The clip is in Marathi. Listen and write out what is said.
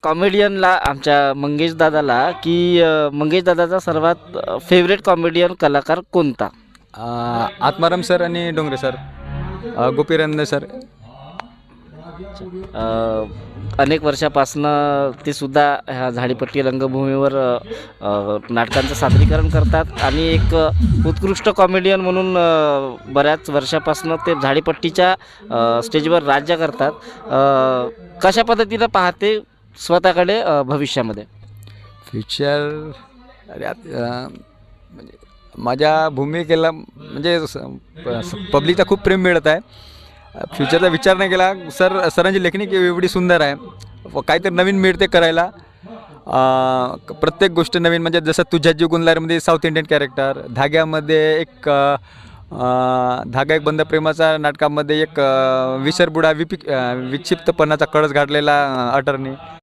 कॉमेडियनला आमच्या मंगेश दादाला की मंगेश दादाचा सर्वात फेवरेट कॉमेडियन कलाकार कोणता? आत्माराम सर आणि डोंगरे सर, गोपीरंद सर. अनेक वर्षापासनं ते सुद्धा ह्या झाडीपट्टी रंगभूमीवर नाटकांचं सादरीकरण करतात आणि एक उत्कृष्ट कॉमेडियन म्हणून बऱ्याच वर्षापासनं ते झाडीपट्टीच्या स्टेजवर राज्य करतात. कशा पद्धतीनं पाहते स्वतःकडे भविष्यामध्ये? फ्युचर म्हणजे माझ्या भूमिकेला म्हणजे पब्लिकचा खूप प्रेम मिळत आहे. फ्युचरचा विचार नाही केला. सरांची लेखणी एवढी सुंदर आहे, काहीतरी नवीन मिळते करायला. प्रत्येक गोष्ट नवीन, म्हणजे जसं तुझ्या जी गुंजलारमध्ये साऊथ इंडियन कॅरेक्टर, धाग्यामध्ये एक धागा एक बंद प्रेमाचा नाटकामध्ये एक विसरबुडा विक्षिप्तपणाचा कळस घातलेला अटर्नी.